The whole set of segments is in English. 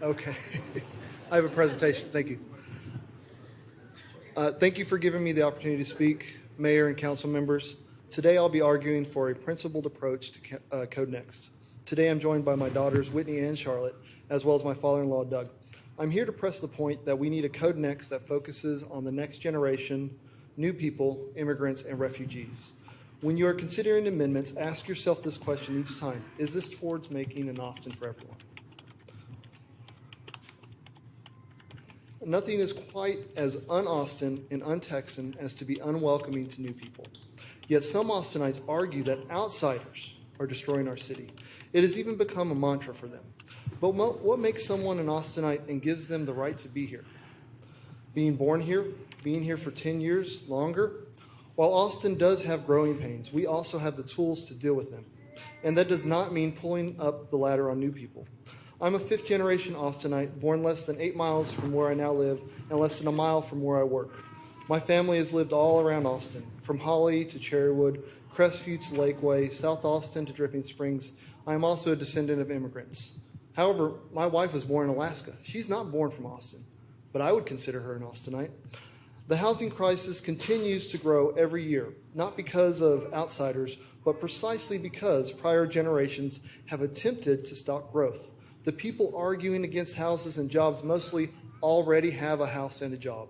Okay. I have a presentation. Thank you. Thank you for giving me the opportunity to speak, Mayor and council members. Today I'll be arguing for a principled approach to Code Next. Today I'm joined by my daughters, Whitney and Charlotte, as well as my father-in-law, Doug. I'm here to press the point that we need a Code Next that focuses on the next generation, new people, immigrants, and refugees. When you are considering amendments, ask yourself this question each time. Is this towards making an Austin for everyone? Nothing is quite as un-Austin and un-Texan as to be unwelcoming to new people. Yet some Austinites argue that outsiders are destroying our city. It has even become a mantra for them. But what makes someone an Austinite and gives them the right to be here? Being born here, being here for 10 years longer? While Austin does have growing pains, we also have the tools to deal with them. And that does not mean pulling up the ladder on new people. I'm a fifth-generation Austinite, born less than 8 miles from where I now live and less than a mile from where I work. My family has lived all around Austin, from Holly to Cherrywood, Crestview to Lakeway, South Austin to Dripping Springs. I am also a descendant of immigrants. However, my wife was born in Alaska. She's not born from Austin, but I would consider her an Austinite. The housing crisis continues to grow every year, not because of outsiders, but precisely because prior generations have attempted to stop growth. The people arguing against houses and jobs mostly already have a house and a job.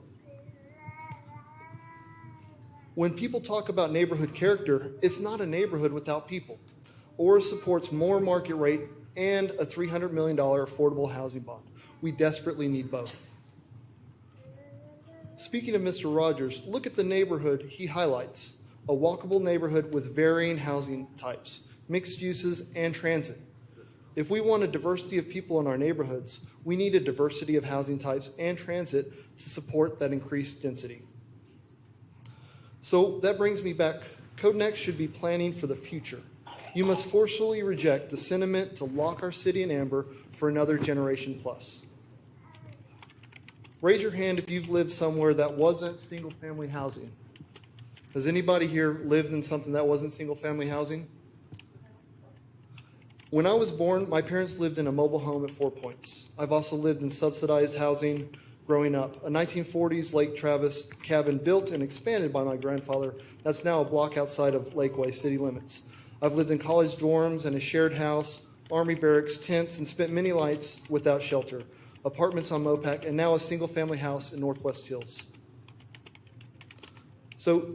When people talk about neighborhood character, it's not a neighborhood without people. ORA supports more market rate and a $300 million affordable housing bond. We desperately need both. Speaking of Mr. Rogers, look at the neighborhood he highlights. A walkable neighborhood with varying housing types, mixed uses, and transit. If we want a diversity of people in our neighborhoods, we need a diversity of housing types and transit to support that increased density. So that brings me back. Code Next should be planning for the future. You must forcefully reject the sentiment to lock our city in amber for another generation plus. Raise your hand if you've lived somewhere that wasn't single-family housing. Has anybody here lived in something that wasn't single-family housing? When I was born, my parents lived in a mobile home at 4 Points. I've also lived in subsidized housing growing up. A 1940s Lake Travis cabin built and expanded by my grandfather that's now a block outside of Lakeway city limits. I've lived in college dorms and a shared house, army barracks, tents, and spent many nights without shelter, apartments on Mopac, and now a single-family house in Northwest Hills. So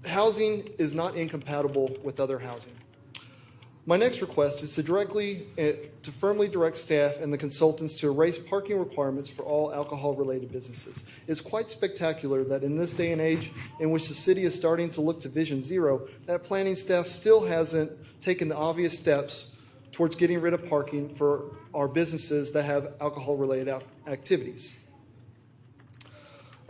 housing is not incompatible with other housing. My next request is to firmly direct staff and the consultants to erase parking requirements for all alcohol-related businesses. It's quite spectacular that in this day and age in which the city is starting to look to Vision Zero, that planning staff still hasn't taken the obvious steps towards getting rid of parking for our businesses that have alcohol-related activities.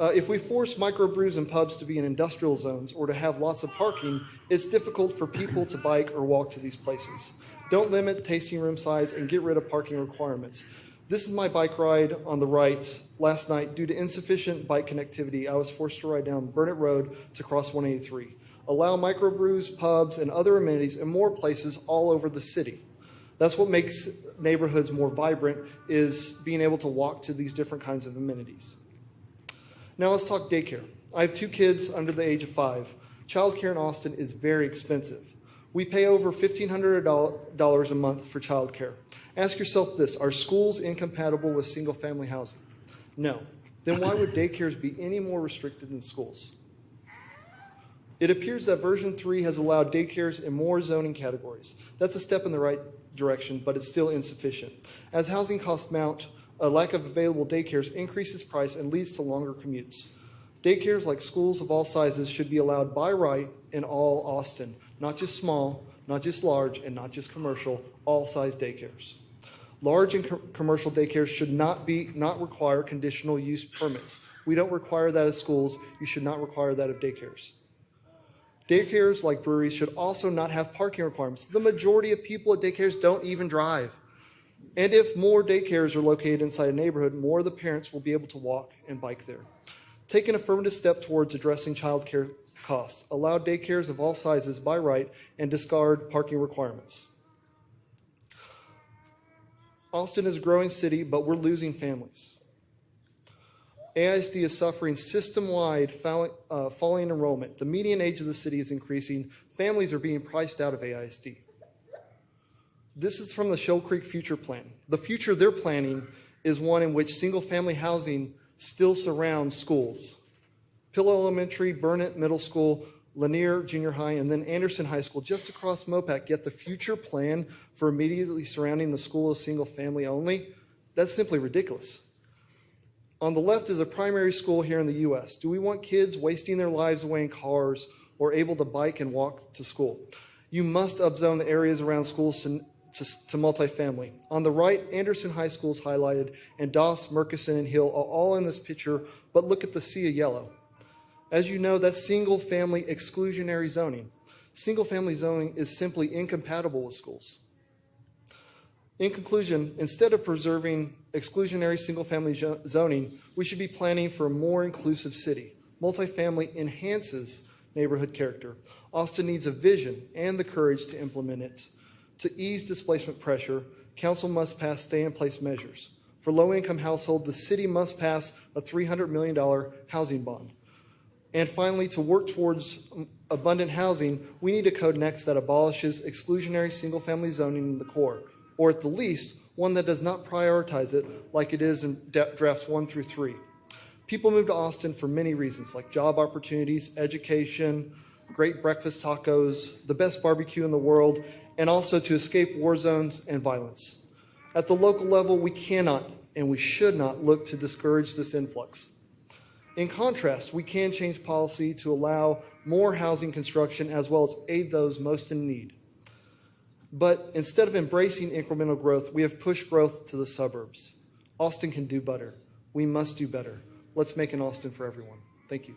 If we force microbrews and pubs to be in industrial zones or to have lots of parking, it's difficult for people to bike or walk to these places. Don't limit tasting room size and get rid of parking requirements. This is my bike ride on the right last night. Due to insufficient bike connectivity, I was forced to ride down Burnett Road to cross 183. Allow microbrews, pubs, and other amenities in more places all over the city. That's what makes neighborhoods more vibrant, is being able to walk to these different kinds of amenities. Now let's talk daycare. I have 2 kids under the age of 5. Childcare in Austin is very expensive. We pay over $1,500 a month for childcare. Ask yourself this: are schools incompatible with single-family housing? No. Then why would daycares be any more restricted than schools? It appears that version 3 has allowed daycares in more zoning categories. That's a step in the right direction, but it's still insufficient. As housing costs mount, a lack of available daycares increases price and leads to longer commutes. Daycares, like schools of all sizes, should be allowed by right in all Austin, not just small, not just large, and not just commercial, all size daycares. Large and commercial daycares should not require conditional use permits. We don't require that of schools. You should not require that of daycares. Daycares, like breweries, should also not have parking requirements. The majority of people at daycares don't even drive. And if more daycares are located inside a neighborhood, more of the parents will be able to walk and bike there. Take an affirmative step towards addressing child care costs. Allow daycares of all sizes by right and discard parking requirements. Austin is a growing city, but we're losing families. AISD is suffering system-wide falling enrollment. The median age of the city is increasing. Families are being priced out of AISD. This is from the Shoal Creek Future Plan. The future they're planning is one in which single-family housing still surrounds schools. Pillow Elementary, Burnett Middle School, Lanier Junior High, and then Anderson High School just across Mopac, yet the future plan for immediately surrounding the school is single-family only. That's simply ridiculous. On the left is a primary school here in the U.S. Do we want kids wasting their lives away in cars or able to bike and walk to school? You must upzone the areas around schools to multifamily. On the right, Anderson High School is highlighted, and Doss, Murkison, and Hill are all in this picture, but look at the sea of yellow. As you know, that's single-family exclusionary zoning. Single-family zoning is simply incompatible with schools. In conclusion, instead of preserving exclusionary single-family zoning, we should be planning for a more inclusive city. Multifamily enhances neighborhood character. Austin needs a vision and the courage to implement it. To ease displacement pressure, council must pass stay-in-place measures. For low-income households, the city must pass a $300 million housing bond. And finally, to work towards abundant housing, we need a code next that abolishes exclusionary single-family zoning in the core, or at the least, one that does not prioritize it like it is in drafts 1 through 3. People move to Austin for many reasons, like job opportunities, education, great breakfast tacos, the best barbecue in the world, and also to escape war zones and violence. At the local level, we cannot and we should not look to discourage this influx. In contrast, we can change policy to allow more housing construction as well as aid those most in need. But instead of embracing incremental growth, we have pushed growth to the suburbs. Austin can do better. We must do better. Let's make an Austin for everyone. Thank you.